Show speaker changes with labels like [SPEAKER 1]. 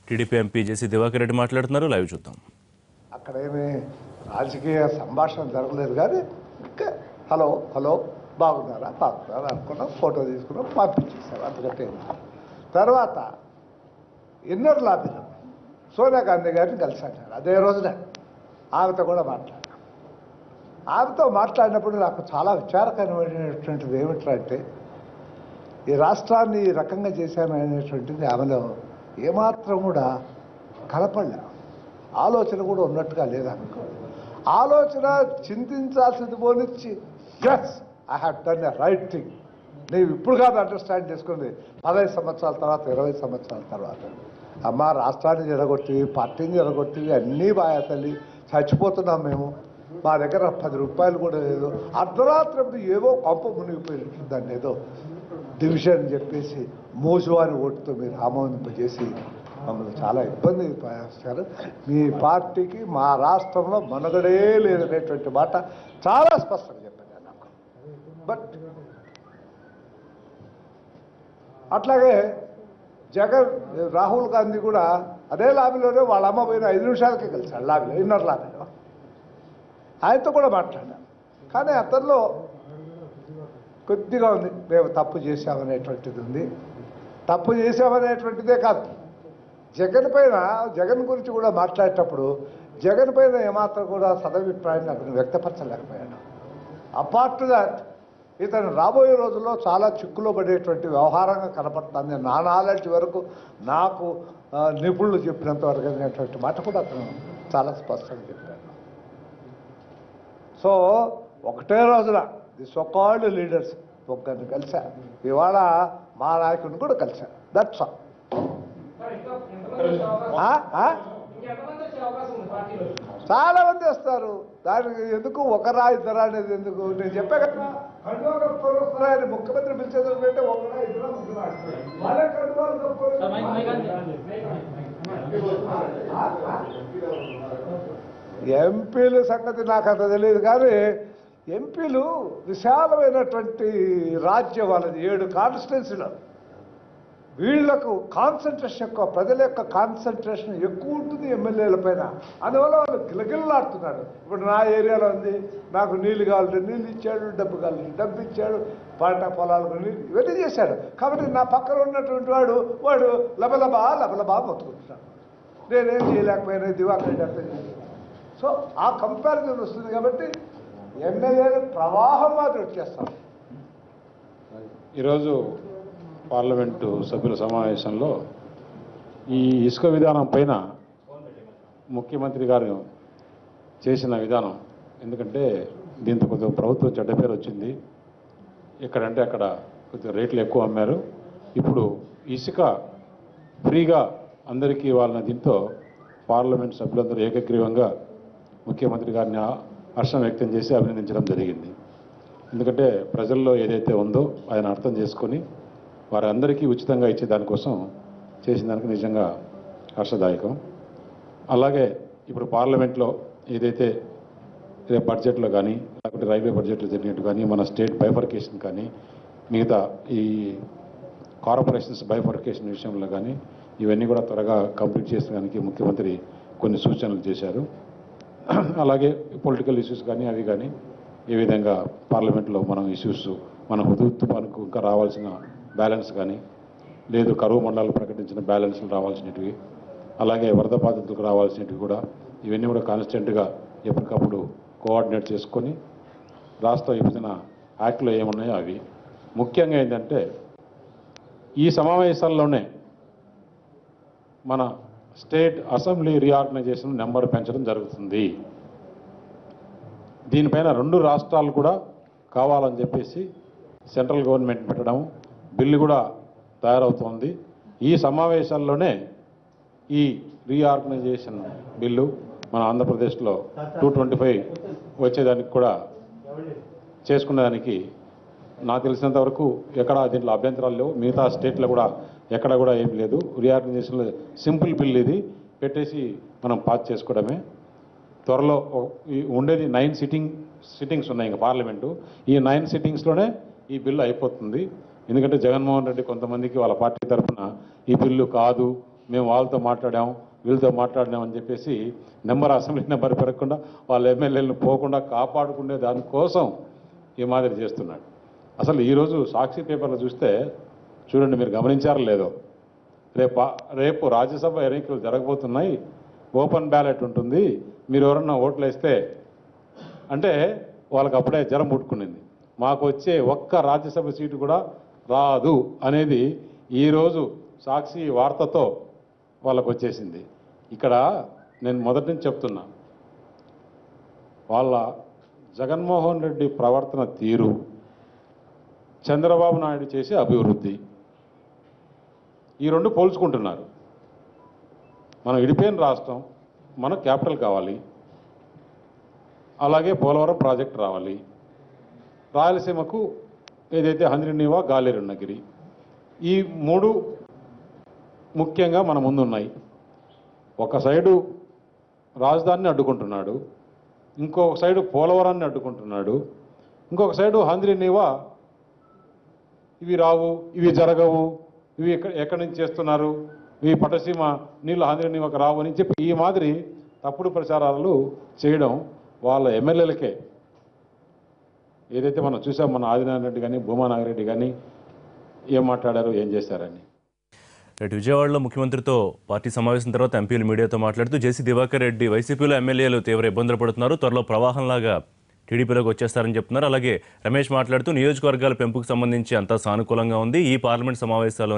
[SPEAKER 1] TDP MP JC Diwakar Reddy మాట్లాడుతున్నారు. Live చూద్దాం.
[SPEAKER 2] అక్కడేమీ రాజకీయ సంభాషణ జరగలేదు కానీ ఇంకా హలో హలో బాగున్నారా అనుకున్నాం, ఫోటో తీసుకున్నాం, పంపించేశారు. అందుకంటే తర్వాత ఇన్నర్ లాబీలో సోనియా గాంధీ గారిని కలిశాను. అదే రోజున ఆమెతో కూడా మాట్లాడాను. ఆమెతో మాట్లాడినప్పుడు నాకు చాలా విచారకరమైనటువంటిది ఏమిటంటే ఈ రాష్ట్రాన్ని ఈ రకంగా చేశాను అనేటువంటిది ఆమెలో ఏమాత్రం కూడా కలపడలే, ఆలోచన కూడా ఉన్నట్టుగా లేదనుకో. ఆలోచన చింతించాల్సింది పోనిచ్చి yes I have done a right thing. నీవు ఇప్పుడు కాదు అండర్స్టాండ్ చేసుకుంది, 15 సంవత్సరాల తర్వాత 20 సంవత్సరాల తర్వాత. అమ్మ రాష్ట్రాన్ని జరగొట్టి పార్టీని జరగొట్టి అన్నీ బాగా తల్లి చచ్చిపోతున్నాం మేము. మా దగ్గర 10 రూపాయలు కూడా లేదు. అర్ధరాత్రి ఏవో కొంప మునిగిపోయినట్టు దాన్ని ఏదో డివిజన్ అని చెప్పేసి మోసువారి ఓటుతో మీరు ఆమోదింపజేసి మమ్మల్ని చాలా ఇబ్బంది చేస్తారు. మీ పార్టీకి మా రాష్ట్రంలో మనుగడే లేదనేటువంటి మాట చాలా స్పష్టంగా చెప్పాను నాకు. బట్ అట్లాగే రాహుల్ గాంధీ కూడా అదే లాబీలోనే వాళ్ళ అమ్మ పోయిన 5 నిమిషాలకే కలిసాడు లాబీలో, ఇన్నర్ లాబీలో. ఆయనతో కూడా మాట్లాడాను. కానీ అతనిలో కొద్దిగా ఉంది, మేము తప్పు చేశామనేటువంటిది ఉంది. తప్పు చేశామనేటువంటిదే కాదు, జగన్ గురించి కూడా మాట్లాడేటప్పుడు జగన్ పైన ఏమాత్రం కూడా సదభిప్రాయాన్ని అతను వ్యక్తపరచలేకపోయాడు. అపార్ట్ టు దాట్ ఇతను రాబోయే రోజుల్లో చాలా చిక్కులో పడేటువంటి వ్యవహారంగా కనపడుతుంది. నా నాలెడ్జ్ వరకు నాకు నిపుణులు చెప్పినంత వరకు అనేటువంటి మాట కూడా అతను చాలా స్పష్టంగా చెప్పాడు. సో ఒకటే రోజున ది సోకాల్డ్ లీడర్స్ ఒక్కరిని కలిసా, ఇవాళ మా నాయకుడిని కూడా కలిసా. That's all. చాలా మంది వస్తారు, దానికి ఎందుకు ఒకరా ఇద్దరా అనేది ఎందుకు? నేను చెప్పే కదా, అని ముఖ్యమంత్రి పిలిచేది అంటే ఒకరా ఇద్దరా ముగ్గురా ఎంపీల సంగతి నాకు అంత తెలియదు. కానీ ఎంపీలు విశాలమైనటువంటి రాజ్యం వాళ్ళది, 7 కాన్స్టిట్యున్సీలు. వీళ్లకు కాన్సన్ట్రేషన్ ఎక్కువ, ప్రజల యొక్క కాన్సన్ట్రేషన్ ఎక్కువ ఉంటుంది ఎమ్మెల్యేల పైన. అందువల్ల వాళ్ళు గిలగిల్లాడుతున్నాడు. ఇప్పుడు నా ఏరియాలో ఉంది, నాకు నీళ్ళు కావాలంటే నీళ్ళు ఇచ్చాడు, డబ్బు కావాలంటే డబ్బు ఇచ్చాడు, పంట పొలాలకు నీళ్ళు ఇవన్నీ చేశాడు. కాబట్టి నా పక్కన ఉన్నటువంటి వాడు లబలబా మొత్తుకుంటున్నాడు. నేనేం చేయలేకపోయినా దివాకర్ రెడ్డి అర్థం చేశాను. సో ఆ కంపారిజన్ వస్తుంది. కాబట్టి ఎమ్మెల్యేలు ప్రవాహం మాత్రం వచ్చేస్తాం.
[SPEAKER 3] ఈరోజు పార్లమెంటు సభ్యుల సమావేశంలో ఈ ఇసుక విధానం పైన ముఖ్యమంత్రి గారు చేసిన విధానం, ఎందుకంటే దీంతో కొద్దిగా ప్రభుత్వం చెడ్డ పేరు వచ్చింది. ఎక్కడంటే అక్కడ కొద్దిగా రేట్లు ఎక్కువ అమ్మారు. ఇప్పుడు ఇసుక ఫ్రీగా అందరికీ ఇవ్వాలన్న దీంతో పార్లమెంట్ సభ్యులందరూ ఏకగ్రీవంగా ముఖ్యమంత్రి గారిని హర్షం వ్యక్తం చేసి అభినందించడం జరిగింది. ఎందుకంటే ప్రజల్లో ఏదైతే ఉందో ఆయన అర్థం చేసుకొని వారందరికీ ఉచితంగా ఇచ్చే దానికోసం చేసిన దానికి నిజంగా హర్షదాయకం. అలాగే ఇప్పుడు పార్లమెంట్లో ఏదైతే రేపు బడ్జెట్లో కానీ లేకపోతే రైల్వే బడ్జెట్లో జరిగినట్టు కానీ మన స్టేట్ బైఫర్కేషన్ కానీ మిగతా ఈ కార్పొరేషన్స్ బైఫర్కేషన్ విషయంలో కానీ ఇవన్నీ కూడా త్వరగా కంప్లీట్ చేసేదానికి ముఖ్యమంత్రి కొన్ని సూచనలు చేశారు. అలాగే పొలిటికల్ ఇష్యూస్ కానీ అవి కానీ ఏ విధంగా పార్లమెంట్లో మనం ఇష్యూస్ మన హుదూద్ తుఫానుకు ఇంకా రావాల్సిన బ్యాలెన్స్ కానీ, లేదు కరువు మండలాలు ప్రకటించిన బ్యాలెన్స్లు రావాల్సినవి, అలాగే వరద బాధితులకు రావాల్సినవి కూడా ఇవన్నీ కూడా కాన్స్టెంట్గా ఎప్పటికప్పుడు కోఆర్డినేట్ చేసుకొని రాష్ట్ర విభజన యాక్ట్లో ఏమున్నాయో అవి ముఖ్యంగా ఏంటంటే ఈ సమావేశాల్లోనే మన స్టేట్ అసెంబ్లీ రీఆర్గనైజేషన్ నెంబర్ పెంచడం జరుగుతుంది. దీనిపైన 2 రాష్ట్రాలు కూడా కావాలని చెప్పేసి సెంట్రల్ గవర్నమెంట్ పెట్టడం బిల్లు కూడా తయారవుతోంది. ఈ సమావేశాల్లోనే ఈ రీఆర్గనైజేషన్ బిల్లు మన ఆంధ్రప్రదేశ్లో 225 వచ్చేదానికి కూడా చేసుకునేదానికి నాకు తెలిసినంత వరకు ఎక్కడ దీంట్లో అభ్యంతరాలు లేవు. మిగతా స్టేట్లో కూడా ఎక్కడ కూడా ఏం లేదు. రీఆర్గనైజేషన్లో సింపుల్ బిల్ ఇది పెట్టేసి మనం పాస్ చేసుకోవడమే. త్వరలో ఉండేది 9 సిట్టింగ్స్ ఉన్నాయి ఇంకా పార్లమెంటు. ఈ 9 సిట్టింగ్స్లోనే ఈ బిల్లు అయిపోతుంది. ఎందుకంటే జగన్మోహన్ రెడ్డి కొంతమందికి వాళ్ళ పార్టీ తరఫున ఈ బిల్లు కాదు, మేము వాళ్ళతో మాట్లాడాం వీళ్ళతో మాట్లాడినాం అని చెప్పేసి అసెంబ్లీ నెంబర్ పెరగకుండా వాళ్ళ ఎమ్మెల్యేలను పోకుండా కాపాడుకునే దానికోసం ఈ మాదిరి చేస్తున్నాడు. అసలు ఈరోజు సాక్షి పేపర్లో చూస్తే చూడండి, మీరు గమనించారో లేదో, రేపు రాజ్యసభ ఎన్నికలు జరగబోతున్నాయి, ఓపెన్ బ్యాలెట్ ఉంటుంది, మీరు ఎవరన్నా ఓట్లు వేస్తే అంటే వాళ్ళకి అప్పుడే జ్వరం పుట్టుకునింది, మాకు వచ్చే ఒక్క రాజ్యసభ సీటు కూడా రాదు అనేది ఈరోజు సాక్షి వార్తతో వాళ్ళకు వచ్చేసింది. ఇక్కడ నేను మొదటి నుంచి చెప్తున్నా, వాళ్ళ జగన్మోహన్ రెడ్డి ప్రవర్తన తీరు, చంద్రబాబు నాయుడు చేసే అభివృద్ధి, ఈ రెండు పోల్చుకుంటున్నారు. మనం విడిపోయిన రాష్ట్రం, మనకు క్యాపిటల్ కావాలి, అలాగే పోలవరం ప్రాజెక్ట్ రావాలి, రాయలసీమకు ఏదైతే హంద్రినీవా గాలేరున్నగిరి, ఈ మూడు ముఖ్యంగా మన ముందున్నాయి. ఒక సైడు రాజధానిని అడ్డుకుంటున్నాడు, ఇంకొక సైడు పోలవరాన్ని అడ్డుకుంటున్నాడు, ఇంకొక సైడు హంద్రినీవా ఇవి రావు, ఇవి జరగవు, ఇవి ఎక్కడి నుంచి చేస్తున్నారు, ఇవి పట్టసీమ నీళ్ళు హంద్రినీవాకు రావు అని చెప్పి ఈ మాదిరి తప్పుడు ప్రచారాలు చేయడం వాళ్ళ ఎమ్మెల్యేలకే. ఏదైతే మనం చూసాం, మన ఆదినారాయణ రెడ్డి కానీ భూమా నాగిరెడ్డి కానీ ఏం మాట్లాడారు, ఏం చేశారని.
[SPEAKER 1] రేటు విజయవాడలో ముఖ్యమంత్రితో పార్టీ సమావేశం తర్వాత ఎంపీలు మీడియాతో మాట్లాడుతూ జేసీ దివాకర్ రెడ్డి వైసీపీలో ఎమ్మెల్యేలు తీవ్ర ఇబ్బందులు పడుతున్నారు, త్వరలో ప్రవాహంలాగా టీడీపీలోకి వచ్చేస్తారని చెప్తున్నారు. అలాగే రమేష్ మాట్లాడుతూ నియోజకవర్గాల పెంపుకు సంబంధించి అంతా సానుకూలంగా ఉంది, ఈ పార్లమెంట్ సమావేశాలు